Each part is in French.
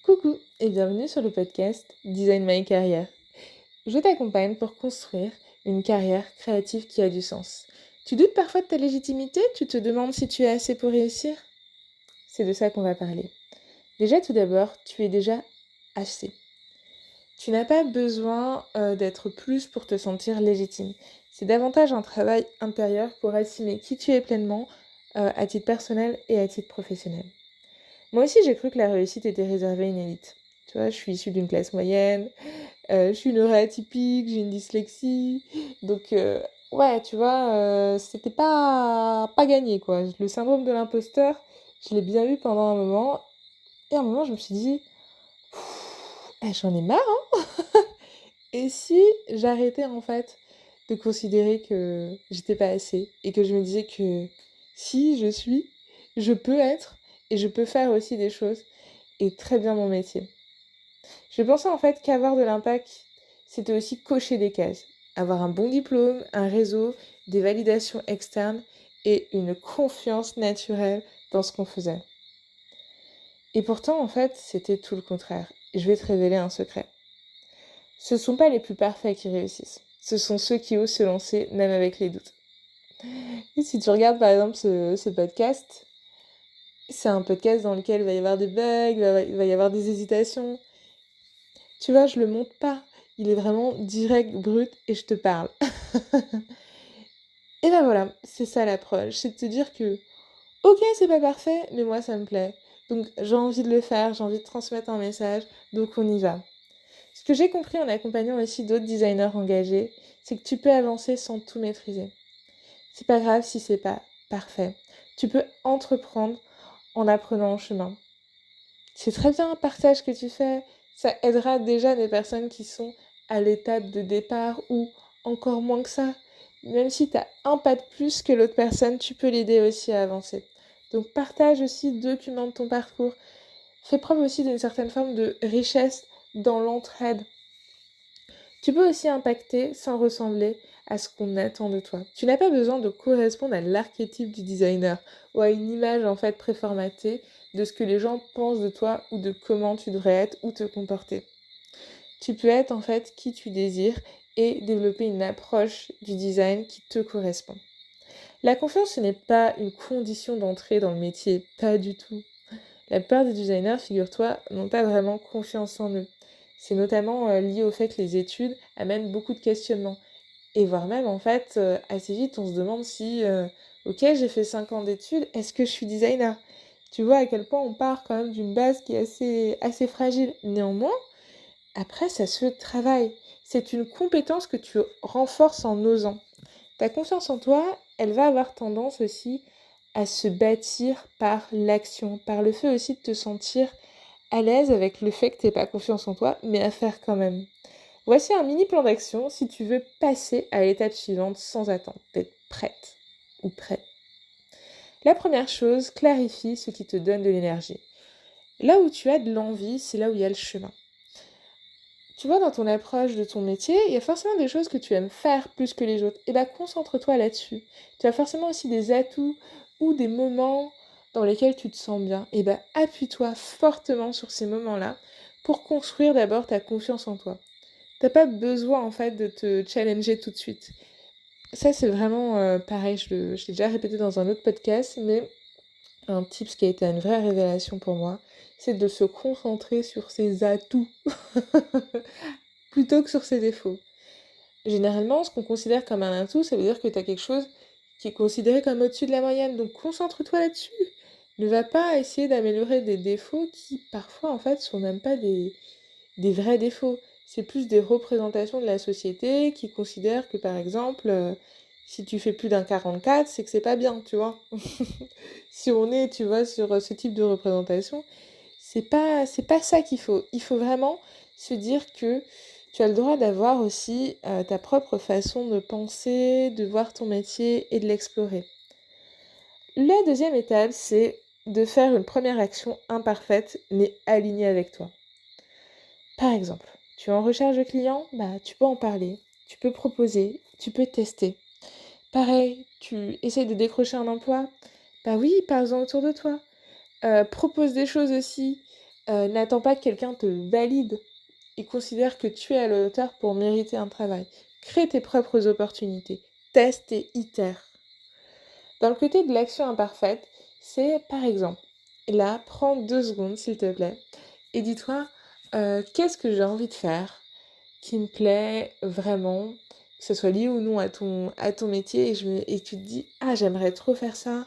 Coucou et bienvenue sur le podcast Design My Career. Je t'accompagne pour construire une carrière créative qui a du sens. Tu doutes parfois de ta légitimité? Tu te demandes si tu es assez pour réussir? C'est de ça qu'on va parler. Déjà, tout d'abord, tu es déjà assez. Tu n'as pas besoin d'être plus pour te sentir légitime. C'est davantage un travail intérieur pour assumer qui tu es pleinement à titre personnel et à titre professionnel. Moi aussi, j'ai cru que la réussite était réservée à une élite. Tu vois, je suis issue d'une classe moyenne, je suis neuroatypique, j'ai une dyslexie. Donc, ouais, tu vois, c'était pas gagné, quoi. Le syndrome de l'imposteur, je l'ai bien vu pendant un moment. Et à un moment, je me suis dit, j'en ai marre, hein. Et si j'arrêtais, en fait, de considérer que j'étais pas assez et que je me disais que si je peux être et je peux faire aussi des choses et très bien mon métier. Je pensais en fait qu'avoir de l'impact, c'était aussi cocher des cases. Avoir un bon diplôme, un réseau, des validations externes et une confiance naturelle dans ce qu'on faisait. Et pourtant, en fait, c'était tout le contraire. Je vais te révéler un secret. Ce ne sont pas les plus parfaits qui réussissent. Ce sont ceux qui osent se lancer même avec les doutes. Et si tu regardes par exemple ce podcast, c'est un podcast dans lequel il va y avoir des bugs, il va y avoir des hésitations. Tu vois, je le monte pas. Il est vraiment direct, brut, et je te parle. Et ben voilà, c'est ça l'approche. C'est de te dire que, ok, c'est pas parfait, mais moi ça me plaît. Donc j'ai envie de le faire, j'ai envie de transmettre un message, donc on y va. Ce que j'ai compris en accompagnant aussi d'autres designers engagés, c'est que tu peux avancer sans tout maîtriser. C'est pas grave si c'est pas parfait. Tu peux entreprendre en apprenant en chemin. C'est très bien un partage que tu fais. Ça aidera déjà des personnes qui sont à l'étape de départ ou encore moins que ça. Même si tu as un pas de plus que l'autre personne, tu peux l'aider aussi à avancer. Donc partage aussi, documente ton parcours. Fais preuve aussi d'une certaine forme de richesse dans l'entraide. Tu peux aussi impacter sans ressembler à ce qu'on attend de toi. Tu n'as pas besoin de correspondre à l'archétype du designer ou à une image en fait préformatée de ce que les gens pensent de toi ou de comment tu devrais être ou te comporter. Tu peux être en fait qui tu désires et développer une approche du design qui te correspond. La confiance, ce n'est pas une condition d'entrée dans le métier, pas du tout. La plupart des designers, figure-toi, n'ont pas vraiment confiance en eux. C'est notamment lié au fait que les études amènent beaucoup de questionnements. Et voire même, en fait, assez vite, on se demande si, ok, j'ai fait 5 ans d'études, est-ce que je suis designer? Tu vois à quel point on part quand même d'une base qui est assez fragile. Néanmoins, après, ça se travaille. C'est une compétence que tu renforces en osant. Ta confiance en toi, elle va avoir tendance aussi à se bâtir par l'action, par le fait aussi de te sentir à l'aise avec le fait que tu n'aies pas confiance en toi, mais à faire quand même. Voici un mini plan d'action si tu veux passer à l'étape suivante sans attendre, d'être prête ou prêt. La première chose, clarifie ce qui te donne de l'énergie. Là où tu as de l'envie, c'est là où il y a le chemin. Tu vois, dans ton approche de ton métier, il y a forcément des choses que tu aimes faire plus que les autres. Et bien, concentre-toi là-dessus. Tu as forcément aussi des atouts ou des moments dans lesquels tu te sens bien. Et bien, appuie-toi fortement sur ces moments-là pour construire d'abord ta confiance en toi. T'as pas besoin, en fait, de te challenger tout de suite. Ça, c'est vraiment pareil, je l'ai déjà répété dans un autre podcast, mais un tips qui a été une vraie révélation pour moi, c'est de se concentrer sur ses atouts plutôt que sur ses défauts. Généralement, ce qu'on considère comme un atout, ça veut dire que tu as quelque chose qui est considéré comme au-dessus de la moyenne. Donc concentre-toi là-dessus. Ne va pas essayer d'améliorer des défauts qui parfois en fait sont même pas des vrais défauts. C'est plus des représentations de la société qui considèrent que par exemple, si tu fais plus d'un 44, c'est que c'est pas bien, tu vois. Si on est, tu vois, sur ce type de représentation, c'est pas ça qu'il faut. Il faut vraiment se dire que tu as le droit d'avoir aussi ta propre façon de penser, de voir ton métier et de l'explorer. La deuxième étape, c'est de faire une première action imparfaite mais alignée avec toi. Par exemple, tu es en recherche de clients, bah tu peux en parler, tu peux proposer, tu peux tester. Pareil, tu essayes de décrocher un emploi, bah oui, parle-en autour de toi. Propose des choses aussi N'attends pas que quelqu'un te valide et considère que tu es à la hauteur pour mériter un travail. Crée tes propres opportunités. Teste et itère. Dans le côté de l'action imparfaite, c'est par exemple, là, prends 2 secondes s'il te plaît et dis-toi, qu'est-ce que j'ai envie de faire qui me plaît vraiment, que ce soit lié ou non à ton métier et tu te dis: «Ah j'aimerais trop faire ça.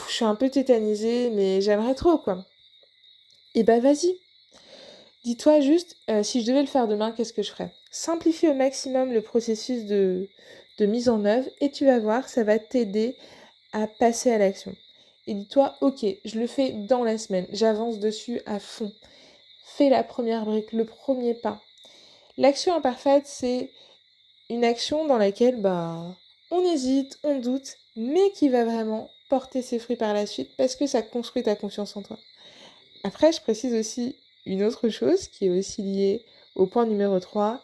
Je suis un peu tétanisée mais j'aimerais trop quoi». Et bah vas-y, dis-toi juste, si je devais le faire demain, qu'est-ce que je ferais? Simplifie au maximum le processus de mise en œuvre et tu vas voir, ça va t'aider à passer à l'action. Et dis-toi: «OK, je le fais dans la semaine, j'avance dessus à fond». Fais la première brique, le premier pas. L'action imparfaite, c'est une action dans laquelle, bah, on hésite, on doute, mais qui va vraiment porter ses fruits par la suite parce que ça construit ta confiance en toi. Après, je précise aussi une autre chose qui est aussi liée au point numéro 3,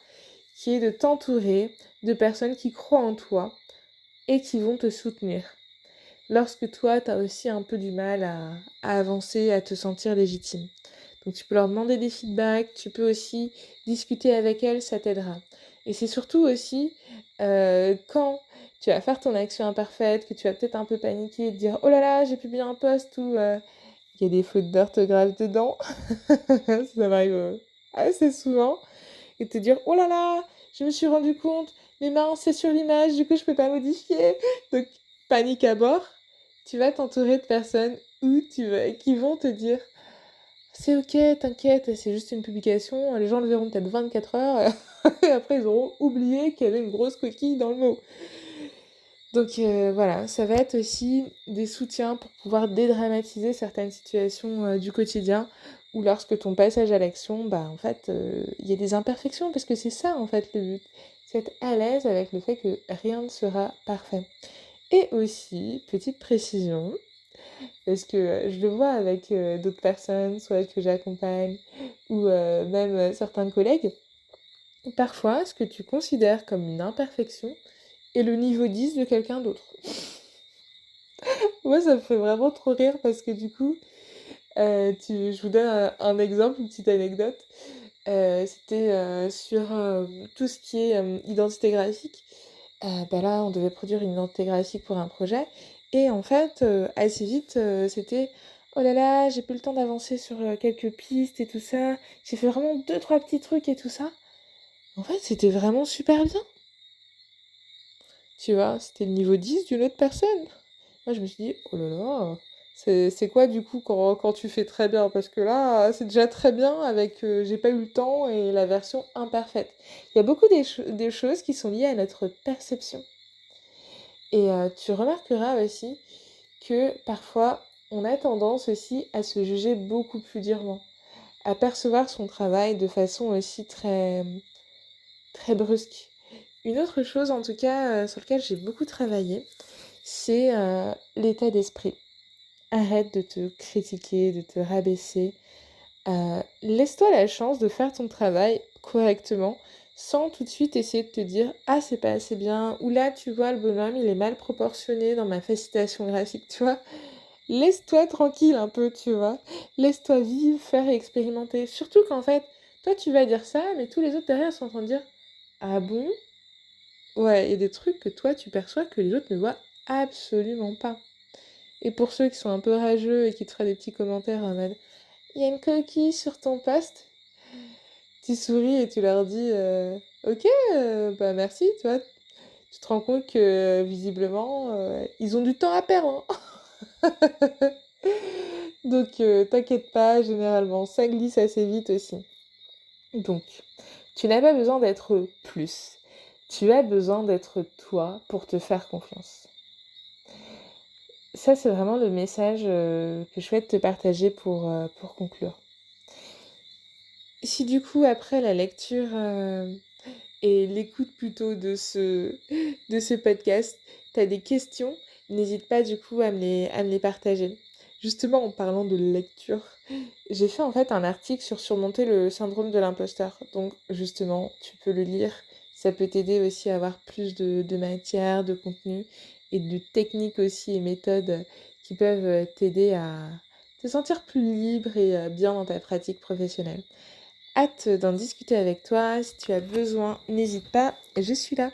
qui est de t'entourer de personnes qui croient en toi et qui vont te soutenir. Lorsque toi, tu as aussi un peu du mal à avancer, à te sentir légitime. Donc tu peux leur demander des feedbacks, tu peux aussi discuter avec elles, ça t'aidera. Et c'est surtout aussi quand tu vas faire ton action imparfaite, que tu vas peut-être un peu paniquer et te dire: «Oh là là, j'ai publié un post où il y a des fautes d'orthographe dedans». Ça m'arrive assez souvent. Et te dire: «Oh là là, je me suis rendu compte, mais mince, c'est sur l'image, du coup je peux pas modifier». Donc panique à bord, tu vas t'entourer de personnes qui vont te dire: «C'est OK, t'inquiète, c'est juste une publication, les gens le verront peut-être 24 heures et après ils auront oublié qu'il y avait une grosse coquille dans le mot». Donc voilà, ça va être aussi des soutiens pour pouvoir dédramatiser certaines situations, du quotidien ou lorsque ton passage à l'action, bah, en fait, il y a des imperfections parce que c'est ça, en fait, le but. C'est être à l'aise avec le fait que rien ne sera parfait. Et aussi, petite précision, parce que, je le vois avec, d'autres personnes, soit que j'accompagne ou, même, certains collègues, parfois ce que tu considères comme une imperfection est le niveau 10 de quelqu'un d'autre. Moi, ça me fait vraiment trop rire parce que du coup, je vous donne un exemple, une petite anecdote. C'était sur tout ce qui est identité graphique. Bah là, on devait produire une identité graphique pour un projet. Et en fait, assez vite, c'était: «Oh là là, j'ai plus le temps d'avancer sur quelques pistes et tout ça. J'ai fait vraiment deux, trois petits trucs et tout ça». En fait, c'était vraiment super bien. Tu vois? C'était le niveau 10 d'une autre personne. Moi, je me suis dit: «Oh là là, c'est quoi du coup quand tu fais très bien?» Parce que là, c'est déjà très bien avec, j'ai pas eu le temps et la version imparfaite. Il y a beaucoup des choses qui sont liées à notre perception et tu remarqueras aussi que parfois, on a tendance aussi à se juger beaucoup plus durement, à percevoir son travail de façon aussi très, très brusque. Une autre chose en tout cas, sur lequel j'ai beaucoup travaillé, c'est, l'état d'esprit. Arrête de te critiquer, de te rabaisser. Laisse-toi la chance de faire ton travail correctement, sans tout de suite essayer de te dire: «Ah, c'est pas assez bien» ou «Là, tu vois, le bonhomme, il est mal proportionné dans ma facilitation graphique», tu vois? Laisse-toi tranquille un peu, tu vois? Laisse-toi vivre, faire et expérimenter. Surtout qu'en fait, toi, tu vas dire ça, mais tous les autres derrière sont en train de dire: «Ah bon?» Ouais, il y a des trucs que toi, tu perçois que les autres ne voient absolument pas. Et pour ceux qui sont un peu rageux et qui te feraient des petits commentaires en mode: «Il y a une coquille sur ton poste», tu souris et tu leur dis: «OK, bah, merci», tu vois? Tu te rends compte que visiblement, ils ont du temps à perdre, hein. Donc t'inquiète pas, généralement, ça glisse assez vite aussi. Donc, tu n'as pas besoin d'être plus. Tu as besoin d'être toi pour te faire confiance. Ça, c'est vraiment le message, que je souhaite te partager pour conclure. Si du coup, après la lecture, et l'écoute plutôt de ce podcast, tu as des questions, n'hésite pas du coup à me les partager. Justement, en parlant de lecture, j'ai fait en fait un article sur surmonter le syndrome de l'imposteur. Donc justement, tu peux le lire. Ça peut t'aider aussi à avoir plus de matière, de contenu et de techniques aussi et méthodes qui peuvent t'aider à te sentir plus libre et bien dans ta pratique professionnelle. Hâte d'en discuter avec toi. Si tu as besoin, n'hésite pas, je suis là.